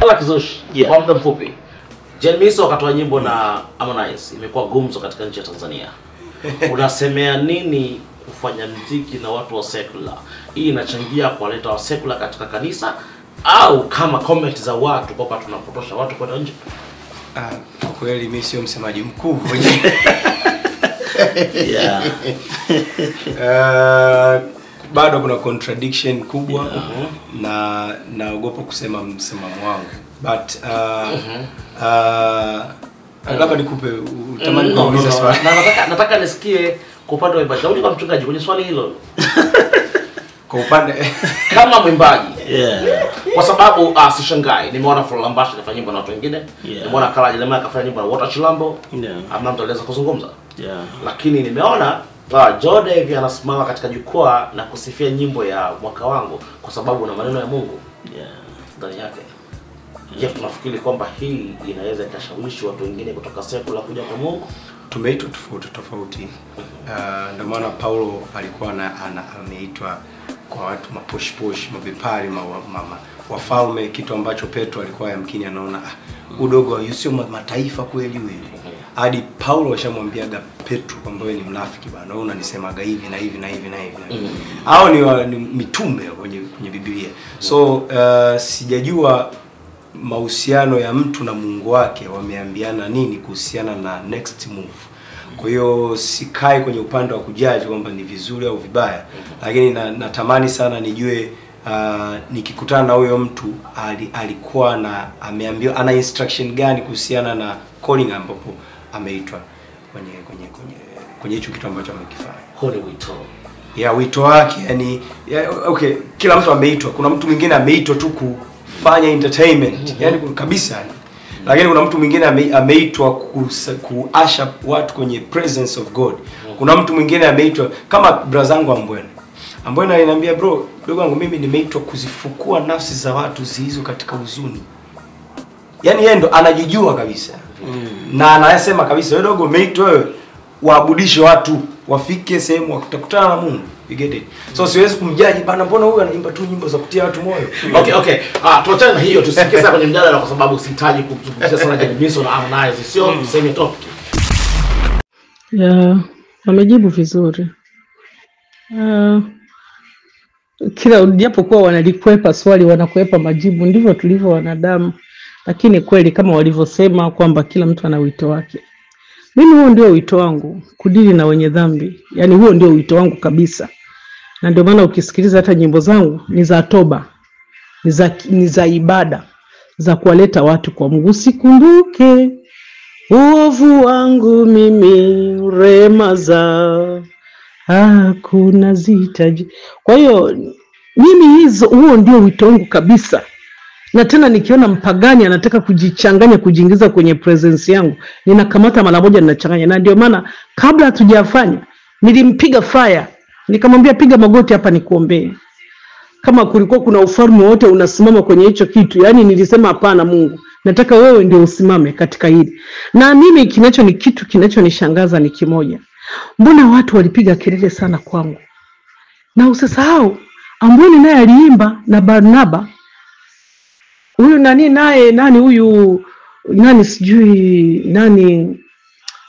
Kala Kizushi, kwa muda mfupi. Jemiso wakatoa nyimbo na Harmonize, imekuwa gumzo katika nchi ya Tanzania. Unasemea nini kufanya muziki na watu wa secular? Hii inachangia kuwaleta wa secular katika kanisa au kama comment za watu kwamba tunapotosha watu kwenda nje? Kwa kweli mimi sio msemaji mkuu. Yeah. Bado kuna contradiction kubwa na naogopa kusema msimamo wangu. But labda nikupe utamani kuuliza swali. Nataka nisikie kwa upande wa ibada. Daudi kwa mchungaji kwenye swali hilo. Kwa upande kama mwimbaji. Kwa sababu sishangai nimeona Flambasha anafanya nyimbo na watu wengine. Nimeona Kala Jeremiah akafanya nyimbo na Water Chilambo. Amna mtu aliweza kuzungumza. Lakini nimeona Jode hivi anasimama katika jukwaa na kusifia nyimbo ya mwaka wangu kwa sababu na maneno ya Mungu ndani yake. Je, tunafikiri kwamba hii inaweza ikashawishi watu wengine kutoka secular kuja kwa Mungu? Tumeitwa tofauti. Ndio maana Paulo alikuwa ameitwa kwa watu mapush mavipari wafalme, kitu ambacho Petro alikuwa yamkini anaona udogo sio mataifa kweli wewe. Hadi Paulo ashamwambiaga Petro kwamba wewe ni mnafiki bwana, wewe unanisemaga hivi na hivi na hivi na hivi. Hao ni mitume kwenye Biblia. So sijajua mahusiano ya mtu na Mungu wake wameambiana nini kuhusiana na next move. Kwa hiyo sikai kwenye upande wa kujaji kwamba ni vizuri au vibaya, lakini natamani sana nijue nikikutana na huyo mtu alikuwa na ameambiwa ana instruction gani kuhusiana na calling ambapo ameitwa kwenye hicho kitu ambacho amekifanya. Holy wito. Wito wake yani okay, kila mtu ameitwa. Kuna mtu mwingine ameitwa tu kufanya entertainment, yani kabisa. Lakini kuna mtu mwingine ameitwa kuasha watu kwenye presence of God. Kuna mtu mwingine ameitwa kama brazangu Ambwene aliniambia bro, dogo wangu mimi nimeitwa kuzifukua nafsi za watu zilizo katika huzuni. Yani yeye ndo anajijua kabisa. Na anayesema kabisa wewe dogo umeitwa wewe waabudishe watu wafike sehemu watakutana na Mungu. You get it? So siwezi kumjaji bana, mbona huyu anaimba tu nyimbo za kutia watu moyo. Okay. Tuachane na hiyo, tusikie sasa kwenye mjadala kwa sababu sihitaji kuzungumzia sana Jemiso na Harmonize. Sio same topic. Wamejibu vizuri. Kila japokuwa wanalikwepa swali wanakwepa majibu, ndivyo tulivyo wanadamu. Lakini kweli kama walivyosema kwamba kila mtu ana wito wake. Mimi huo ndio wito wangu, kudili na wenye dhambi. Yaani huo ndio wito wangu kabisa. Na ndio maana ukisikiliza hata nyimbo zangu ni za toba. Ni za ibada, za kuwaleta watu kwa Mungu. Sikumbuke uovu wangu mimi, rehema za hakuna zitaji. Kwa hiyo mimi huo ndio wito wangu kabisa. Na tena nikiona mpagani anataka kujichanganya kujiingiza kwenye presence yangu, ninakamata mara moja ninachanganya. Na ndio maana kabla hatujafanya nilimpiga fire, nikamwambia piga magoti hapa nikuombee. Kama kulikuwa kuna ufalme wote unasimama kwenye hicho kitu, yani nilisema hapana Mungu, nataka wewe ndio usimame katika hili. Na mimi kitu kinachonishangaza ni kimoja. Mbona watu walipiga kelele sana kwangu? Na usisahau Ambwene naye aliimba na Barnaba. Huyu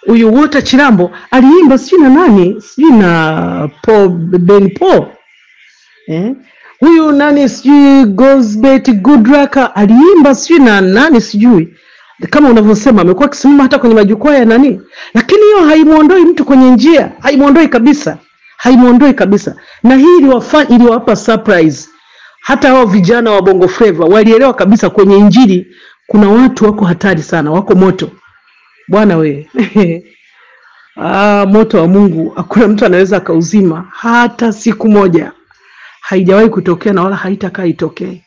huyu Water Chilambo aliimba sijui na Paul. Huyu Gosbet Goodraka aliimba sijui kama unavyosema amekuwa akisimama hata kwenye majukwaa ya lakini hiyo haimuondoi mtu kwenye njia, haimuondoi kabisa. Na hii iliwapa surprise. Hata hao vijana wa Bongo Flava walielewa kabisa kwenye injili kuna watu wako hatari sana, wako moto. Bwana we. Moto wa Mungu hakuna mtu anaweza akauzima hata siku moja. Haijawahi kutokea na wala haitakaa itokee.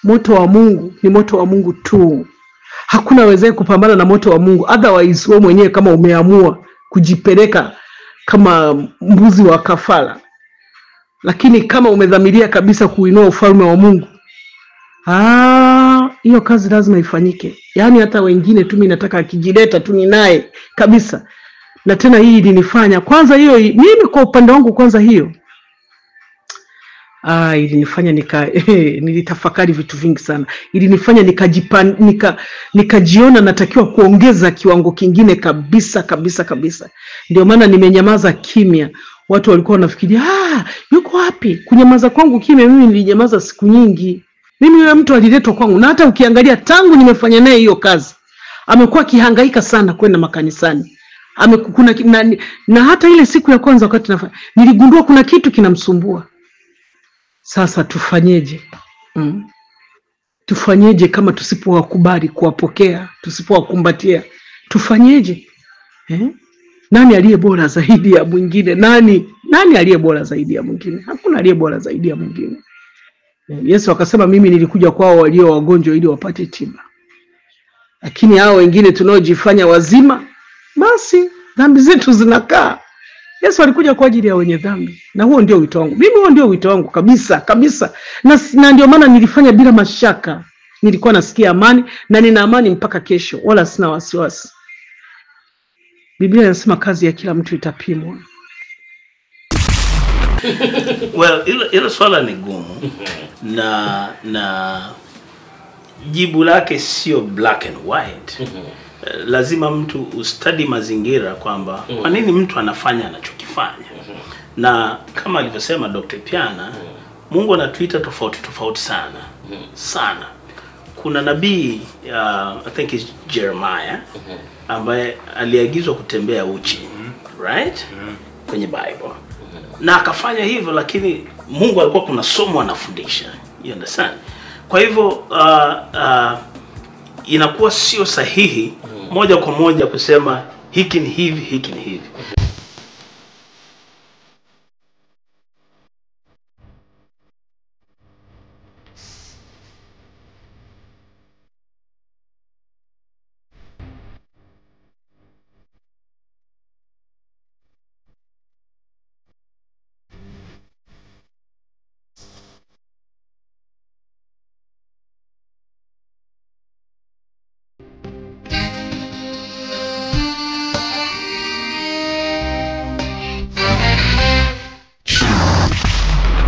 Moto wa Mungu ni moto wa Mungu tu. Hakuna wewe kupambana na moto wa Mungu. Otherwise wewe mwenyewe kama umeamua kujipeleka kama mbuzi wa kafara. Lakini kama umedhamiria kabisa kuinua ufalme wa Mungu, hiyo kazi lazima ifanyike. Yaani hata wengine tu mimi nataka akijileta tu ninaye kabisa. Na tena hii ilinifanya kwanza hiyo mimi kwa upande wangu kwanza hiyo. ilinifanya nilitafakari vitu vingi sana. Ilinifanya nikajiona natakiwa kuongeza kiwango kingine kabisa. Ndio maana nimenyamaza kimya. Watu walikuwa wanafikiria yuko wapi? Kunyamaza kwangu kimya, mimi nilinyamaza siku nyingi. Mimi yule mtu aliletwa kwangu, na hata ukiangalia tangu nimefanya naye hiyo kazi, amekuwa kihangaika sana kwenda makanisani. Na hata ile siku ya kwanza wakati niligundua kuna kitu kinamsumbua. Sasa tufanyeje? Tufanyeje kama tusipowakubali kuwapokea, tusipowakumbatia? Tufanyeje? Nani aliye bora zaidi ya mwingine? Nani aliye bora zaidi ya mwingine? Hakuna aliye bora zaidi ya mwingine. Yesu akasema mimi nilikuja kwao walio wagonjwa ili wapate tiba. Lakini hao wengine tunaojifanya wazima, basi dhambi zetu zinakaa. Yesu alikuja kwa ajili ya wenye dhambi, na huo ndio wito wangu. Mimi huo ndio wito wangu kabisa. Na ndio maana nilifanya bila mashaka. Nilikuwa nasikia amani, na nina amani mpaka kesho, wala sina wasiwasi. Biblia inasema kazi ya kila mtu itapimwa. Well, ilo swala ni gumu. Na jibu lake sio black and white. Lazima mtu ustadi mazingira kwamba kwa nini mtu anafanya anachokifanya. Na kama alivyosema Dr. Piana, Mungu anatuita tofauti sana. Kuna nabii I think is Jeremiah ambaye aliagizwa kutembea uchi, right? Kwenye Bible. Na akafanya hivyo, lakini Mungu alikuwa kuna somo anafundisha. You understand? Kwa hivyo inakuwa sio sahihi moja kwa moja kusema hiki ni hivi.